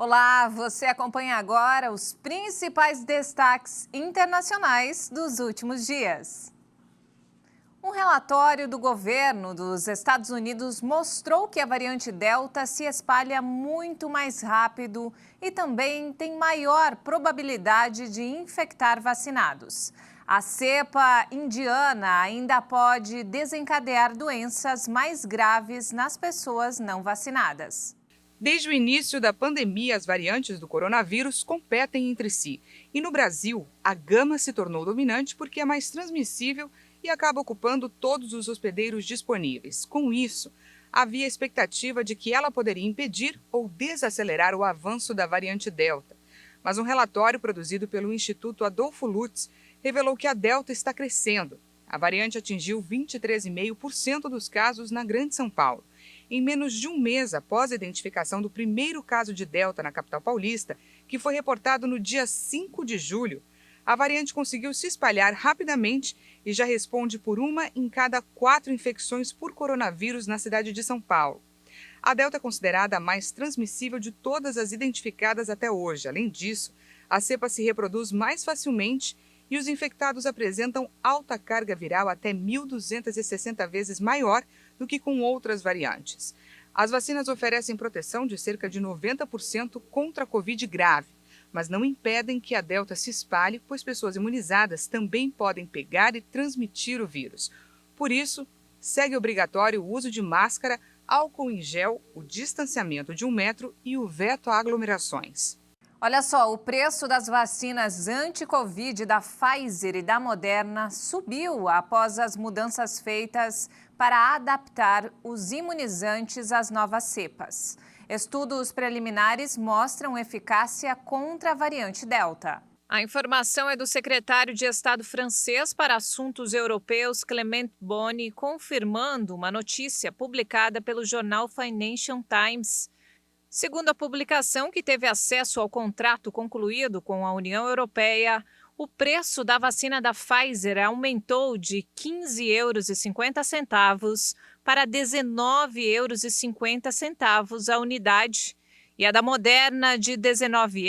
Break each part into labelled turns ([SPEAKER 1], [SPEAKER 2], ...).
[SPEAKER 1] Olá, você acompanha agora os principais destaques internacionais dos últimos dias. Um relatório do governo dos Estados Unidos mostrou que a variante Delta se espalha muito mais rápido e também tem maior probabilidade de infectar vacinados. A cepa indiana ainda pode desencadear doenças mais graves nas pessoas não vacinadas.
[SPEAKER 2] Desde o início da pandemia, as variantes do coronavírus competem entre si. E no Brasil, a gama se tornou dominante porque é mais transmissível e acaba ocupando todos os hospedeiros disponíveis. Com isso, havia a expectativa de que ela poderia impedir ou desacelerar o avanço da variante Delta. Mas um relatório produzido pelo Instituto Adolfo Lutz revelou que a Delta está crescendo. A variante atingiu 23,5% dos casos na Grande São Paulo. Em menos de um mês após a identificação do primeiro caso de Delta na capital paulista, que foi reportado no dia 5 de julho, a variante conseguiu se espalhar rapidamente e já responde por 1 em cada 4 infecções por coronavírus na cidade de São Paulo. A Delta é considerada a mais transmissível de todas as identificadas até hoje. Além disso, a cepa se reproduz mais facilmente e os infectados apresentam alta carga viral até 1.260 vezes maior do que com outras variantes. As vacinas oferecem proteção de cerca de 90% contra a Covid grave, mas não impedem que a Delta se espalhe, pois pessoas imunizadas também podem pegar e transmitir o vírus. Por isso, segue obrigatório o uso de máscara, álcool em gel, o distanciamento de 1 metro e o veto a aglomerações.
[SPEAKER 1] Olha só, o preço das vacinas anti-Covid da Pfizer e da Moderna subiu após as mudanças feitas para adaptar os imunizantes às novas cepas. Estudos preliminares mostram eficácia contra a variante Delta. A informação é do secretário de Estado francês para Assuntos Europeus, Clément Beaune, confirmando uma notícia publicada pelo jornal Financial Times. Segundo a publicação, que teve acesso ao contrato concluído com a União Europeia, o preço da vacina da Pfizer aumentou de R$ 15,50 para R$ 19,50 a unidade e a da Moderna de € 19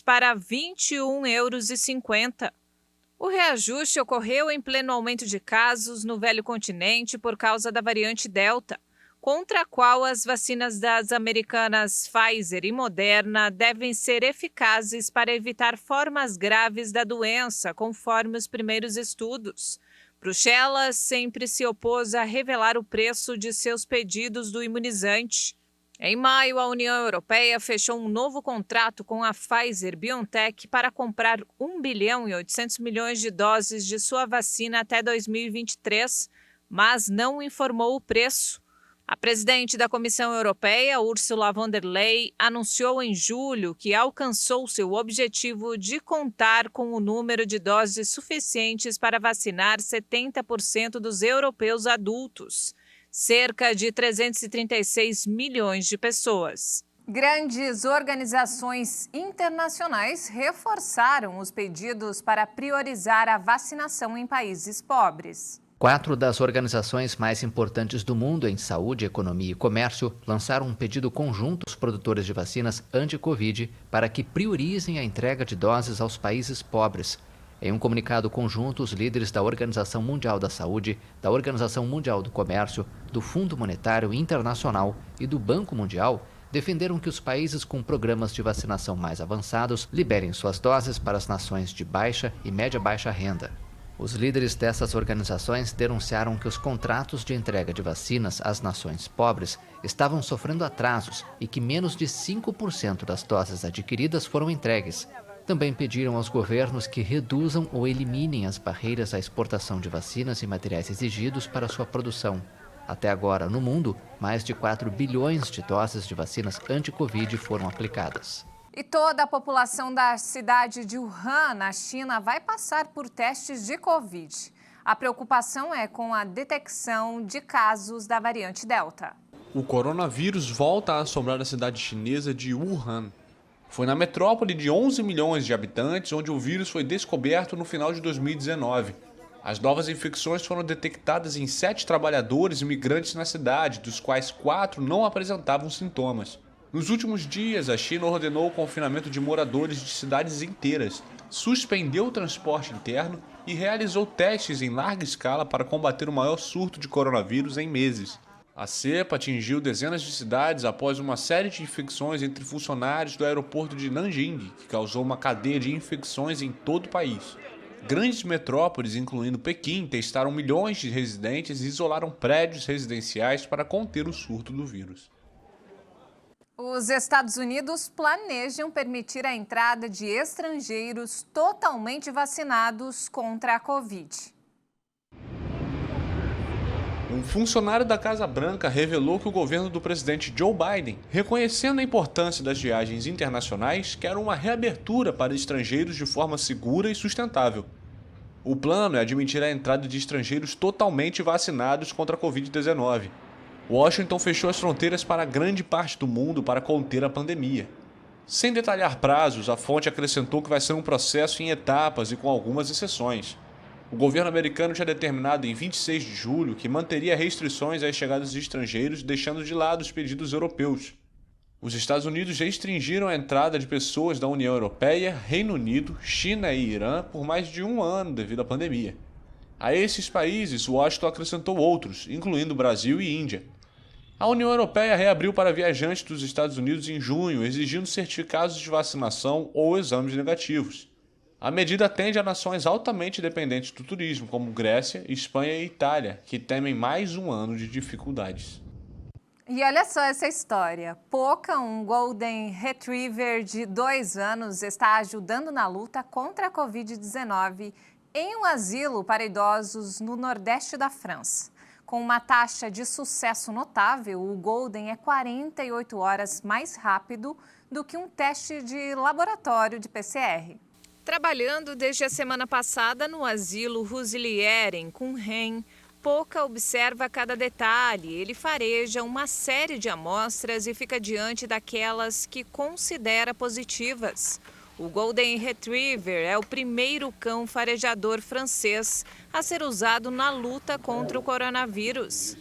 [SPEAKER 1] para R$ 21,50. O reajuste ocorreu em pleno aumento de casos no velho continente por causa da variante Delta, contra a qual as vacinas das americanas Pfizer e Moderna devem ser eficazes para evitar formas graves da doença, conforme os primeiros estudos. Bruxelas sempre se opôs a revelar o preço de seus pedidos do imunizante. Em maio, a União Europeia fechou um novo contrato com a Pfizer-BioNTech para comprar 1 bilhão e 800 milhões de doses de sua vacina até 2023, mas não informou o preço. A presidente da Comissão Europeia, Ursula von der Leyen, anunciou em julho que alcançou seu objetivo de contar com o número de doses suficientes para vacinar 70% dos europeus adultos, cerca de 336 milhões de pessoas. Grandes organizações internacionais reforçaram os pedidos para priorizar a vacinação em países pobres.
[SPEAKER 3] 4 das organizações mais importantes do mundo em saúde, economia e comércio lançaram um pedido conjunto aos produtores de vacinas anti-Covid para que priorizem a entrega de doses aos países pobres. Em um comunicado conjunto, os líderes da Organização Mundial da Saúde, da Organização Mundial do Comércio, do Fundo Monetário Internacional e do Banco Mundial defenderam que os países com programas de vacinação mais avançados liberem suas doses para as nações de baixa e média-baixa renda. Os líderes dessas organizações denunciaram que os contratos de entrega de vacinas às nações pobres estavam sofrendo atrasos e que menos de 5% das doses adquiridas foram entregues. Também pediram aos governos que reduzam ou eliminem as barreiras à exportação de vacinas e materiais exigidos para sua produção. Até agora, no mundo, mais de 4 bilhões de doses de vacinas anti-Covid foram aplicadas.
[SPEAKER 1] E toda a população da cidade de Wuhan, na China, vai passar por testes de Covid. A preocupação é com a detecção de casos da variante Delta.
[SPEAKER 4] O coronavírus volta a assombrar a cidade chinesa de Wuhan. Foi na metrópole de 11 milhões de habitantes onde o vírus foi descoberto no final de 2019. As novas infecções foram detectadas em 7 trabalhadores imigrantes na cidade, dos quais 4 não apresentavam sintomas. Nos últimos dias, a China ordenou o confinamento de moradores de cidades inteiras, suspendeu o transporte interno e realizou testes em larga escala para combater o maior surto de coronavírus em meses. A cepa atingiu dezenas de cidades após uma série de infecções entre funcionários do aeroporto de Nanjing, que causou uma cadeia de infecções em todo o país. Grandes metrópoles, incluindo Pequim, testaram milhões de residentes e isolaram prédios residenciais para conter o surto do vírus.
[SPEAKER 1] Os Estados Unidos planejam permitir a entrada de estrangeiros totalmente vacinados contra a Covid.
[SPEAKER 4] Um funcionário da Casa Branca revelou que o governo do presidente Joe Biden, reconhecendo a importância das viagens internacionais, quer uma reabertura para estrangeiros de forma segura e sustentável. O plano é admitir a entrada de estrangeiros totalmente vacinados contra a Covid-19. Washington fechou as fronteiras para grande parte do mundo para conter a pandemia. Sem detalhar prazos, a fonte acrescentou que vai ser um processo em etapas e com algumas exceções. O governo americano tinha determinado em 26 de julho que manteria restrições às chegadas de estrangeiros, deixando de lado os pedidos europeus. Os Estados Unidos restringiram a entrada de pessoas da União Europeia, Reino Unido, China e Irã por mais de um ano devido à pandemia. A esses países, Washington acrescentou outros, incluindo Brasil e Índia. A União Europeia reabriu para viajantes dos Estados Unidos em junho, exigindo certificados de vacinação ou exames negativos. A medida atende a nações altamente dependentes do turismo, como Grécia, Espanha e Itália, que temem mais um ano de dificuldades.
[SPEAKER 1] E olha só essa história. Poca, um Golden Retriever de 2 anos, está ajudando na luta contra a Covid-19 em um asilo para idosos no nordeste da França. Com uma taxa de sucesso notável, o Golden é 48 horas mais rápido do que um teste de laboratório de PCR. Trabalhando desde a semana passada no asilo Rusilier, em Cunhem, Poca observa cada detalhe. Ele fareja uma série de amostras e fica diante daquelas que considera positivas. O Golden Retriever é o primeiro cão farejador francês a ser usado na luta contra o coronavírus.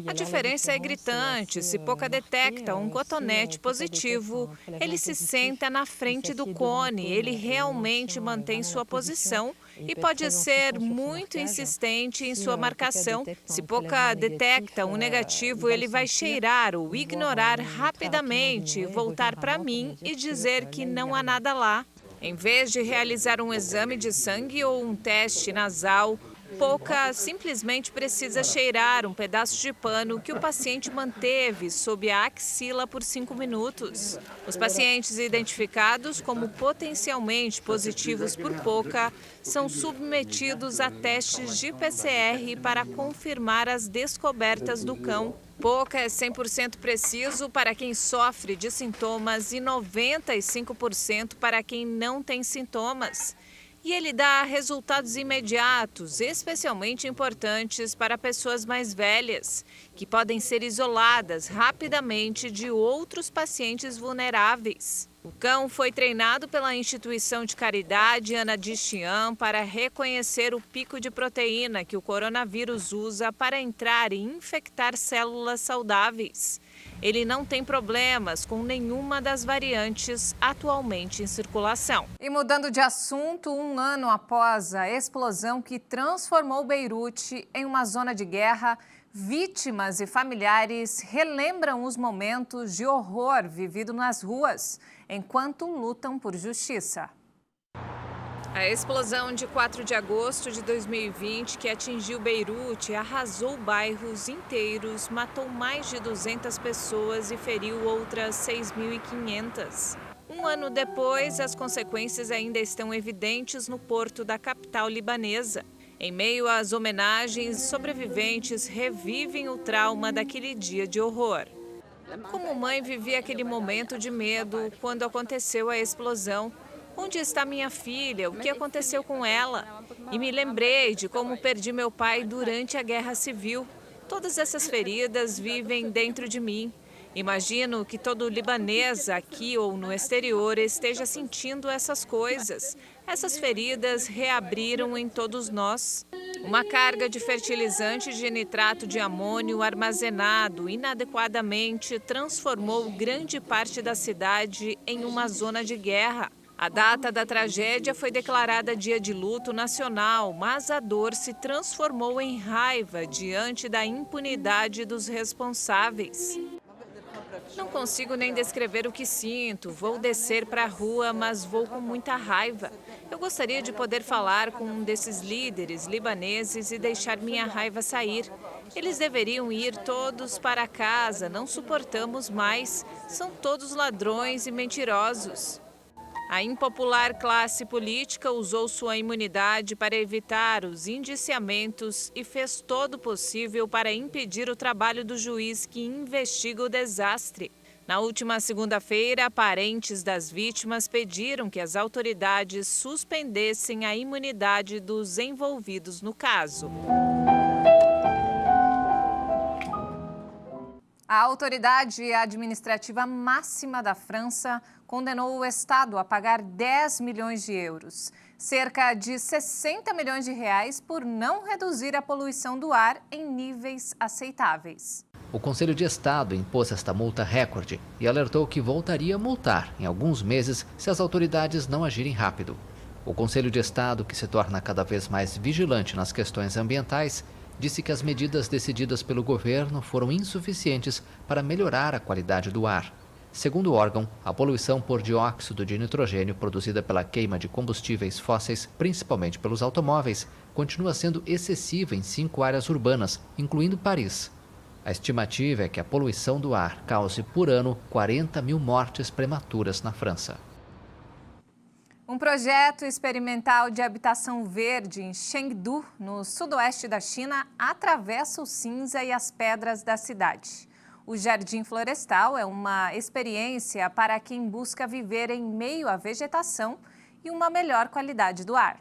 [SPEAKER 1] A diferença é gritante. Se Poca detecta um cotonete positivo, ele se senta na frente do cone. Ele realmente mantém sua posição e pode ser muito insistente em sua marcação. Se Poca detecta um negativo, ele vai cheirar ou ignorar rapidamente, voltar para mim e dizer que não há nada lá. Em vez de realizar um exame de sangue ou um teste nasal, Poca simplesmente precisa cheirar um pedaço de pano que o paciente manteve sob a axila por 5 minutos. Os pacientes identificados como potencialmente positivos por Poca são submetidos a testes de PCR para confirmar as descobertas do cão. Poca é 100% preciso para quem sofre de sintomas e 95% para quem não tem sintomas. E ele dá resultados imediatos, especialmente importantes para pessoas mais velhas, que podem ser isoladas rapidamente de outros pacientes vulneráveis. O cão foi treinado pela instituição de caridade Ana de Chian para reconhecer o pico de proteína que o coronavírus usa para entrar e infectar células saudáveis. Ele não tem problemas com nenhuma das variantes atualmente em circulação. E mudando de assunto, um ano após a explosão que transformou Beirute em uma zona de guerra, vítimas e familiares relembram os momentos de horror vivido nas ruas, enquanto lutam por justiça. A explosão de 4 de agosto de 2020, que atingiu Beirute, arrasou bairros inteiros, matou mais de 200 pessoas e feriu outras 6.500. Um ano depois, as consequências ainda estão evidentes no porto da capital libanesa. Em meio às homenagens, sobreviventes revivem o trauma daquele dia de horror. Como mãe, vivi aquele momento de medo quando aconteceu a explosão. Onde está minha filha? O que aconteceu com ela? E me lembrei de como perdi meu pai durante a Guerra Civil. Todas essas feridas vivem dentro de mim. Imagino que todo libanês aqui ou no exterior esteja sentindo essas coisas. Essas feridas reabriram em todos nós. Uma carga de fertilizante de nitrato de amônio armazenado inadequadamente transformou grande parte da cidade em uma zona de guerra. A data da tragédia foi declarada dia de luto nacional, mas a dor se transformou em raiva diante da impunidade dos responsáveis. Não consigo nem descrever o que sinto. Vou descer para a rua, mas vou com muita raiva. Eu gostaria de poder falar com um desses líderes libaneses e deixar minha raiva sair. Eles deveriam ir todos para casa, não suportamos mais. São todos ladrões e mentirosos. A impopular classe política usou sua imunidade para evitar os indiciamentos e fez todo o possível para impedir o trabalho do juiz que investiga o desastre. Na última segunda-feira, parentes das vítimas pediram que as autoridades suspendessem a imunidade dos envolvidos no caso.
[SPEAKER 5] A autoridade administrativa máxima da França condenou o Estado a pagar 10 milhões de euros, cerca de 60 milhões de reais, por não reduzir a poluição do ar em níveis aceitáveis.
[SPEAKER 3] O Conselho de Estado impôs esta multa recorde e alertou que voltaria a multar em alguns meses se as autoridades não agirem rápido. O Conselho de Estado, que se torna cada vez mais vigilante nas questões ambientais, disse que as medidas decididas pelo governo foram insuficientes para melhorar a qualidade do ar. Segundo o órgão, a poluição por dióxido de nitrogênio produzida pela queima de combustíveis fósseis, principalmente pelos automóveis, continua sendo excessiva em 5 áreas urbanas, incluindo Paris. A estimativa é que a poluição do ar cause por ano 40 mil mortes prematuras na França.
[SPEAKER 5] Um projeto experimental de habitação verde em Chengdu, no sudoeste da China, atravessa o cinza e as pedras da cidade. O Jardim Florestal é uma experiência para quem busca viver em meio à vegetação e uma melhor qualidade do ar.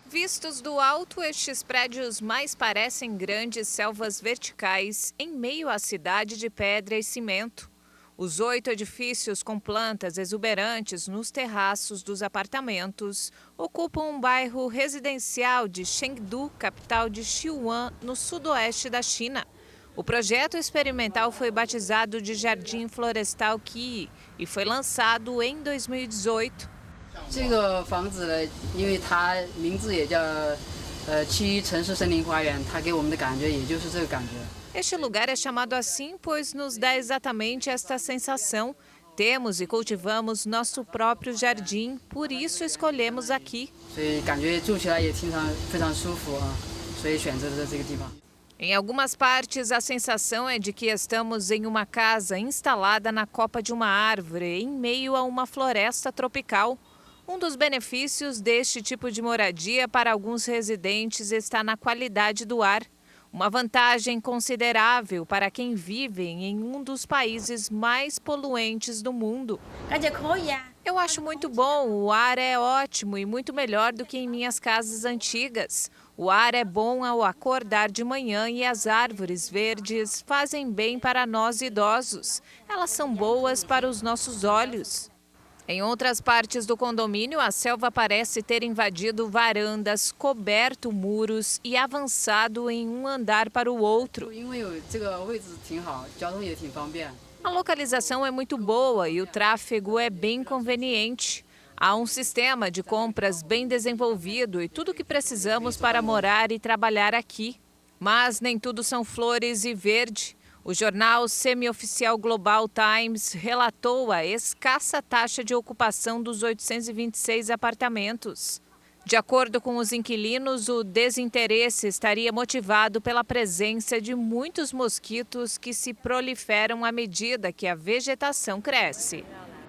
[SPEAKER 1] Vistos do alto, estes prédios mais parecem grandes selvas verticais em meio à cidade de pedra e cimento. Os 8 edifícios com plantas exuberantes nos terraços dos apartamentos ocupam um bairro residencial de Chengdu, capital de Sichuan, no sudoeste da China. O projeto experimental foi batizado de Jardim Florestal Qi e foi lançado em 2018.
[SPEAKER 6] 这个房子呢，因为它名字也叫区城市森林花园，它给我们的感觉也就是这个感觉。
[SPEAKER 1] Este lugar é chamado assim pois nos dá exatamente esta sensação. Temos e cultivamos nosso próprio jardim, por isso escolhemos aqui.
[SPEAKER 6] 所以感觉住起来也非常舒服啊，所以选择了这个地方。
[SPEAKER 1] Em algumas partes, a sensação é de que estamos em uma casa instalada na copa de uma árvore, em meio a uma floresta tropical. Um dos benefícios deste tipo de moradia para alguns residentes está na qualidade do ar. Uma vantagem considerável para quem vive em um dos países mais poluentes do mundo. Eu acho muito bom, o ar é ótimo e muito melhor do que em minhas casas antigas. O ar é bom ao acordar de manhã e as árvores verdes fazem bem para nós idosos. Elas são boas para os nossos olhos. Em outras partes do condomínio, a selva parece ter invadido varandas, coberto muros e avançado em um andar para o outro. A localização é muito boa e o tráfego é bem conveniente. Há um sistema de compras bem desenvolvido e tudo o que precisamos para morar e trabalhar aqui. Mas nem tudo são flores e verde. O jornal semi-oficial Global Times relatou a escassa taxa de ocupação dos 826 apartamentos. De acordo com os inquilinos, o desinteresse estaria motivado pela presença de muitos mosquitos que se proliferam à medida que a vegetação cresce.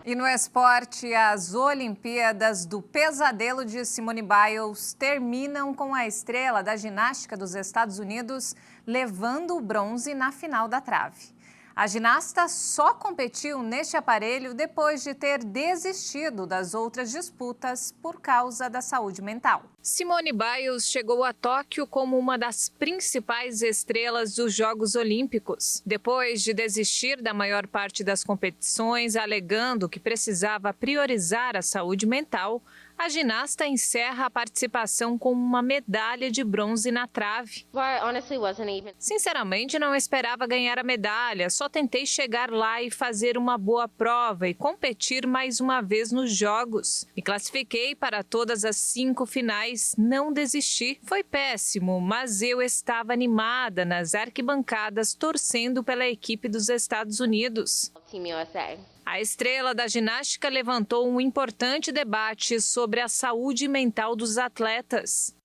[SPEAKER 5] E no esporte, as Olimpíadas do Pesadelo de Simone Biles terminam com a estrela da ginástica dos Estados Unidos levando o bronze na final da trave. A ginasta só competiu neste aparelho depois de ter desistido das outras disputas por causa da saúde mental.
[SPEAKER 1] Simone Biles chegou a Tóquio como uma das principais estrelas dos Jogos Olímpicos. Depois de desistir da maior parte das competições, alegando que precisava priorizar a saúde mental, a ginasta encerra a participação com uma medalha de bronze na trave. Sinceramente, não esperava ganhar a medalha, só tentei chegar lá e fazer uma boa prova e competir mais uma vez nos Jogos. Me classifiquei para todas as 5 finais, não desisti. Foi péssimo, mas eu estava animada nas arquibancadas torcendo pela equipe dos Estados Unidos. A estrela da ginástica levantou um importante debate sobre a saúde mental dos atletas.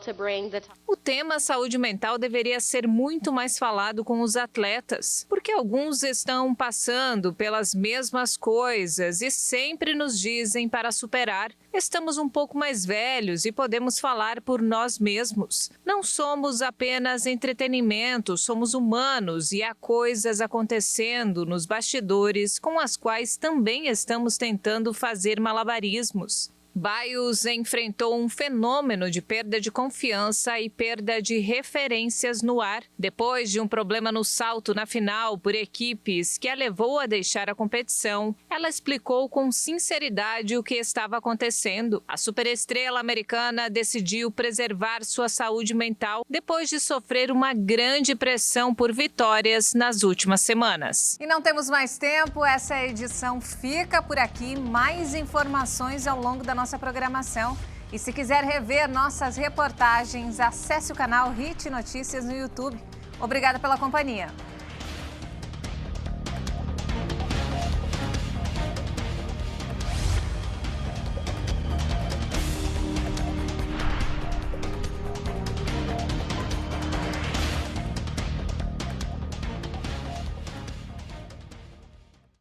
[SPEAKER 1] O tema saúde mental deveria ser muito mais falado com os atletas, porque alguns estão passando pelas mesmas coisas e sempre nos dizem para superar. Estamos um pouco mais velhos e podemos falar por nós mesmos. Não somos apenas entretenimento, somos humanos e há coisas acontecendo nos bastidores com as quais também estamos tentando fazer malabarismos. Biles enfrentou um fenômeno de perda de confiança e perda de referências no ar. Depois de um problema no salto na final por equipes que a levou a deixar a competição, ela explicou com sinceridade o que estava acontecendo. A superestrela americana decidiu preservar sua saúde mental depois de sofrer uma grande pressão por vitórias nas últimas semanas.
[SPEAKER 5] E não temos mais tempo, essa edição fica por aqui. Mais informações ao longo da nossa programação. E se quiser rever nossas reportagens, acesse o canal HIT Notícias no YouTube. Obrigada pela companhia.